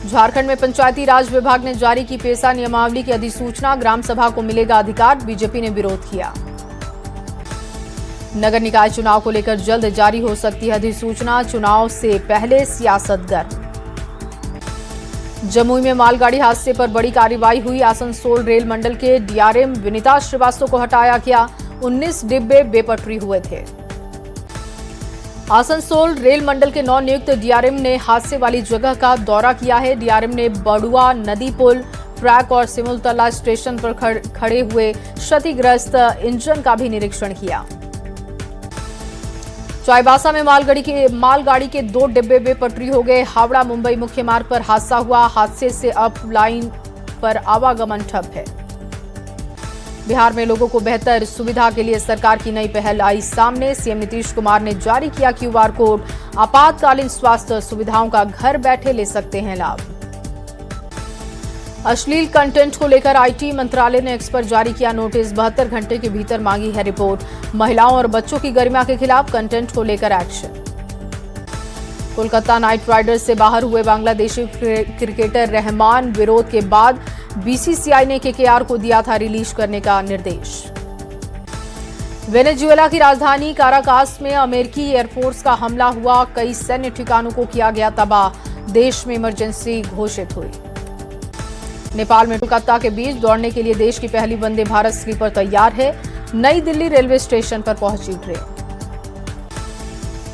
झारखंड में पंचायती राज विभाग ने जारी की पेसा नियमावली की अधिसूचना, ग्राम सभा को मिलेगा अधिकार, बीजेपी ने विरोध किया। नगर निकाय चुनाव को लेकर जल्द जारी हो सकती है अधिसूचना, चुनाव से पहले सियासत गर्म। जमुई में मालगाड़ी हादसे पर बड़ी कार्रवाई हुई, आसनसोल रेल मंडल के डीआरएम विनीता श्रीवास्तव को हटाया गया, 19 डिब्बे बेपटरी हुए थे। आसनसोल रेल मंडल के नवनियुक्त डीआरएम ने हादसे वाली जगह का दौरा किया है। डीआरएम ने बड़ुआ नदी पुल, ट्रैक और सिमुलतला स्टेशन पर खड़े हुए क्षतिग्रस्त इंजन का भी निरीक्षण किया। चाईबासा में मालगाड़ी के 2 डिब्बे बेपटरी हो गए। हावड़ा मुंबई मुख्य मार्ग पर हादसा हुआ, हादसे से अप लाइन पर आवागमन ठप है। बिहार में लोगों को बेहतर सुविधा के लिए सरकार की नई पहल आई सामने, सीएम नीतीश कुमार ने जारी किया क्यूआर कोड, आपातकालीन स्वास्थ्य सुविधाओं का घर बैठे ले सकते हैं लाभ। अश्लील कंटेंट को लेकर आईटी मंत्रालय ने एक्स पर जारी किया नोटिस, 72 घंटे के भीतर मांगी है रिपोर्ट। महिलाओं और बच्चों की गरिमा के खिलाफ कंटेंट को लेकर एक्शन। कोलकाता नाइट राइडर्स से बाहर हुए बांग्लादेशी क्रिकेटर रहमान, विरोध के बाद बीसीसीआई ने केकेआर को दिया था रिलीज करने का निर्देश। वेनेजुएला की राजधानी काराकास में अमेरिकी एयरफोर्स का हमला हुआ, कई सैन्य ठिकानों को किया गया तबाह, देश में इमरजेंसी घोषित हुई। नेपाल में कोलकाता के बीच दौड़ने के लिए देश की पहली वंदे भारत स्लीपर तैयार है, नई दिल्ली रेलवे स्टेशन पर पहुंची ट्रेन।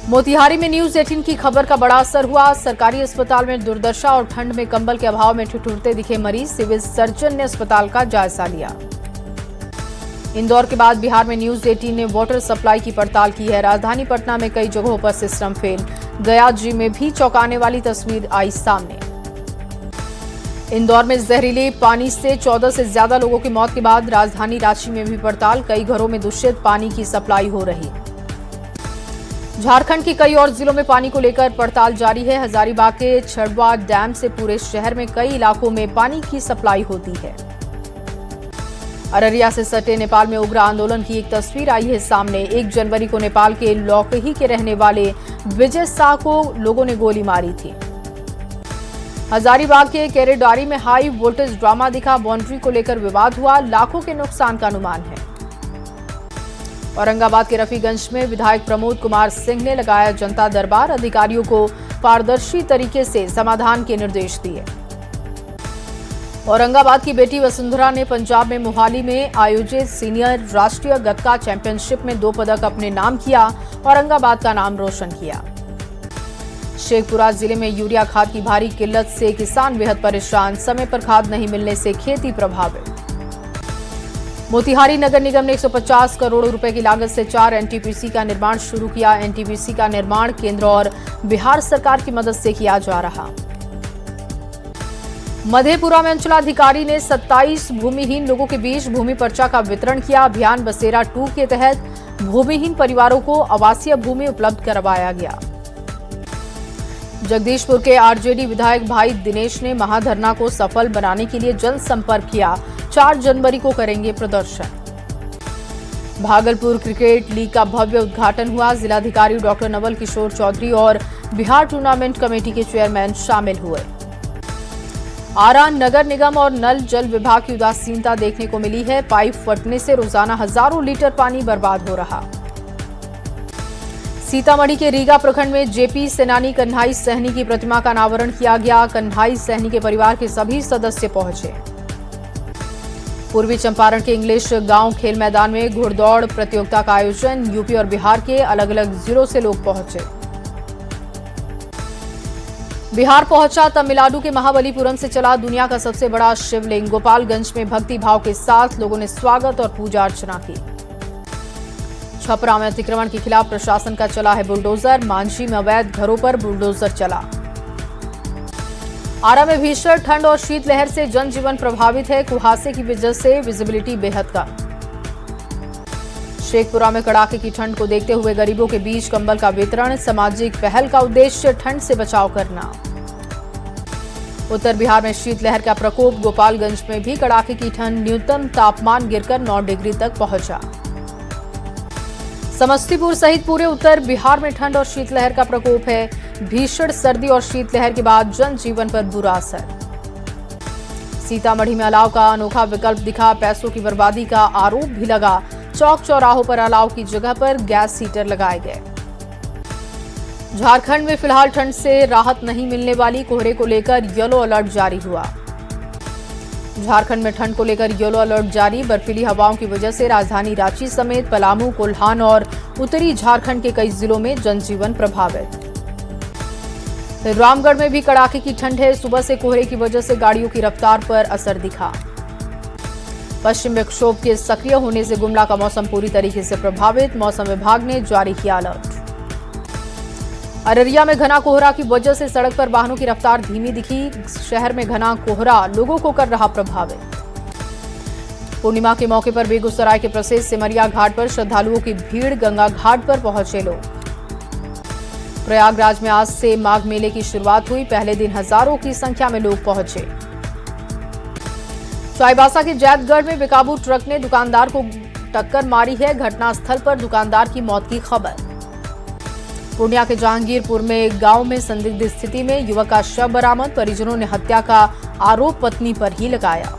मोतिहारी में न्यूज 18 की खबर का बड़ा असर हुआ, सरकारी अस्पताल में दुर्दशा और ठंड में कंबल के अभाव में ठिठुरते दिखे मरीज, सिविल सर्जन ने अस्पताल का जायजा लिया। इंदौर के बाद बिहार में न्यूज 18 ने वाटर सप्लाई की पड़ताल की है, राजधानी पटना में कई जगहों पर सिस्टम फेल, गया जी में भी चौंकाने वाली तस्वीर आई सामने। इंदौर में जहरीले पानी से 14 से ज्यादा लोगों की मौत के बाद राजधानी रांची में भी पड़ताल, कई घरों में दूषित पानी की सप्लाई हो रही। झारखंड के कई और जिलों में पानी को लेकर पड़ताल जारी है, हजारीबाग के छड़वा डैम से पूरे शहर में कई इलाकों में पानी की सप्लाई होती है। अररिया से सटे नेपाल में उग्र आंदोलन की एक तस्वीर आई है सामने, 1 जनवरी को नेपाल के लौकही के रहने वाले विजय शाह को लोगों ने गोली मारी थी। हजारीबाग के केरेडारी में हाई वोल्टेज ड्रामा दिखा, बाउंड्री को लेकर विवाद हुआ, लाखों के नुकसान का अनुमान है। औरंगाबाद के रफीगंज में विधायक प्रमोद कुमार सिंह ने लगाया जनता दरबार, अधिकारियों को पारदर्शी तरीके से समाधान के निर्देश दिए। औरंगाबाद की बेटी वसुंधरा ने पंजाब में मोहाली में आयोजित सीनियर राष्ट्रीय गतका चैंपियनशिप में 2 पदक अपने नाम किया, औरंगाबाद का नाम रोशन किया। शेखपुरा जिले में यूरिया खाद की भारी किल्लत से किसान बेहद परेशान, समय पर खाद नहीं मिलने से खेती प्रभावित। मोतिहारी नगर निगम ने 150 करोड़ रुपए की लागत से 4 एनटीपीसी का निर्माण शुरू किया, एनटीपीसी का निर्माण केंद्र और बिहार सरकार की मदद से किया जा रहा। मधेपुरा में अंचलाधिकारी ने 27 भूमिहीन लोगों के बीच भूमि पर्चा का वितरण किया, अभियान बसेरा 2 के तहत भूमिहीन परिवारों को आवासीय भूमि उपलब्ध करवाया गया। जगदीशपुर के आरजेडी विधायक भाई दिनेश ने महाधरना को सफल बनाने के लिए जनसंपर्क किया, 4 जनवरी को करेंगे प्रदर्शन। भागलपुर क्रिकेट लीग का भव्य उद्घाटन हुआ, जिलाधिकारी डॉक्टर नवल किशोर चौधरी और बिहार टूर्नामेंट कमेटी के चेयरमैन शामिल हुए। आरा नगर निगम और नल जल विभाग की उदासीनता देखने को मिली है, पाइप फटने से रोजाना हजारों लीटर पानी बर्बाद हो रहा। सीतामढ़ी के रीगा प्रखंड में जेपी सेनानी कन्हाई सहनी की प्रतिमा का अनावरण किया गया, कन्हाई सहनी के परिवार के सभी सदस्य पहुंचे। पूर्वी चंपारण के इंग्लिश गांव खेल मैदान में घुड़दौड़ प्रतियोगिता का आयोजन, यूपी और बिहार के अलग अलग जिलों से लोग पहुंचे। बिहार पहुंचा तमिलनाडु के महाबलीपुरम से चला दुनिया का सबसे बड़ा शिवलिंग, गोपालगंज में भक्ति भाव के साथ लोगों ने स्वागत और पूजा अर्चना की। छपरा में अतिक्रमण के खिलाफ प्रशासन का चला है बुलडोजर, मांझी में अवैध घरों पर बुलडोजर चला। आरा में भीषण ठंड और शीतलहर से जनजीवन प्रभावित है, कुहासे की वजह से विजिबिलिटी बेहद कम। शेखपुरा में कड़ाके की ठंड को देखते हुए गरीबों के बीच कंबल का वितरण, सामाजिक पहल का उद्देश्य ठंड से बचाव करना। उत्तर बिहार में शीतलहर का प्रकोप, गोपालगंज में भी कड़ाके की ठंड, न्यूनतम तापमान गिरकर 9 डिग्री तक पहुंचा। समस्तीपुर सहित पूरे उत्तर बिहार में ठंड और शीतलहर का प्रकोप है, भीषण सर्दी और शीतलहर के बाद जनजीवन पर बुरा असर। सीतामढ़ी में अलाव का अनोखा विकल्प दिखा, पैसों की बर्बादी का आरोप भी लगा। चौक चौराहों पर अलाव की जगह पर गैस हीटर लगाए गए। झारखंड में फिलहाल ठंड से राहत नहीं मिलने वाली, कोहरे को लेकर येलो अलर्ट जारी हुआ। झारखंड में ठंड को लेकर येलो अलर्ट जारी। बर्फीली हवाओं की वजह से राजधानी रांची समेत पलामू, कोल्हान और उत्तरी झारखंड के कई जिलों में जनजीवन प्रभावित। रामगढ़ में भी कड़ाके की ठंड है। सुबह से कोहरे की वजह से गाड़ियों की रफ्तार पर असर दिखा। पश्चिम विक्षोभ के सक्रिय होने से गुमला का मौसम पूरी तरीके से प्रभावित। मौसम विभाग ने जारी किया अलर्ट। अररिया में घना कोहरा की वजह से सड़क पर वाहनों की रफ्तार धीमी दिखी। शहर में घना कोहरा लोगों को कर रहा प्रभावित। पूर्णिमा के मौके पर बेगूसराय के प्रसिद्ध सिमरिया घाट पर श्रद्धालुओं की भीड़, गंगा घाट पर पहुंचे लोग। प्रयागराज में आज से माघ मेले की शुरुआत हुई। पहले दिन हजारों की संख्या में लोग पहुंचे। चाईबासा के जैतगढ़ में बेकाबू ट्रक ने दुकानदार को टक्कर मारी है। घटनास्थल पर दुकानदार की मौत की खबर। पूर्णिया के जहांगीरपुर में गांव में संदिग्ध स्थिति में युवक का शव बरामद। परिजनों ने हत्या का आरोप पत्नी पर ही लगाया।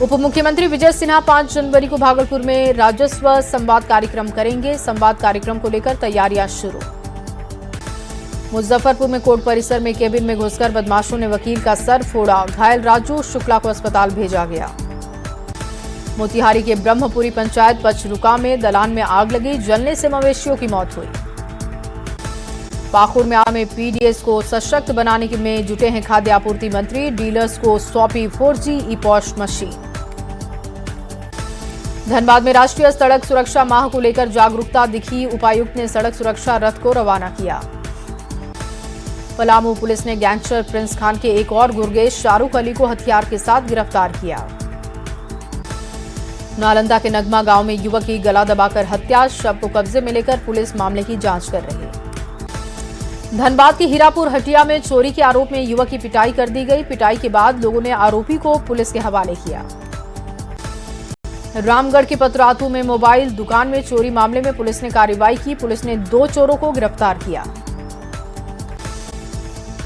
उप मुख्यमंत्री विजय सिन्हा 5 जनवरी को भागलपुर में राजस्व संवाद कार्यक्रम करेंगे। संवाद कार्यक्रम को लेकर तैयारियां शुरू। मुजफ्फरपुर में कोर्ट परिसर में केबिन में घुसकर बदमाशों ने वकील का सर फोड़ा। घायल राजू शुक्ला को अस्पताल भेजा गया। मोतिहारी के ब्रह्मपुरी पंचायत पचरुका में दलान में आग लगी। जलने से मवेशियों की मौत हुई। पाकुड़ में पीडीएस को सशक्त बनाने में जुटे हैं खाद्य आपूर्ति मंत्री। डीलर्स को सौंपी 4G ई-पॉस मशीन। धनबाद में राष्ट्रीय सड़क सुरक्षा माह को लेकर जागरूकता दिखी। उपायुक्त ने सड़क सुरक्षा रथ को रवाना किया। पलामू पुलिस ने गैंगस्टर प्रिंस खान के एक और गुर्गेश शाहरुख अली को हथियार के साथ गिरफ्तार किया। नालंदा के नगमा गांव में युवक की गला दबाकर हत्या। शव को कब्जे में लेकर पुलिस मामले की जांच कर रही है। धनबाद के हीरापुर हटिया में चोरी के आरोप में युवक की पिटाई कर दी गई। पिटाई के बाद लोगों ने आरोपी को पुलिस के हवाले किया। रामगढ़ के पतरातू में मोबाइल दुकान में चोरी मामले में पुलिस ने कार्रवाई की। पुलिस ने 2 चोरों को गिरफ्तार किया।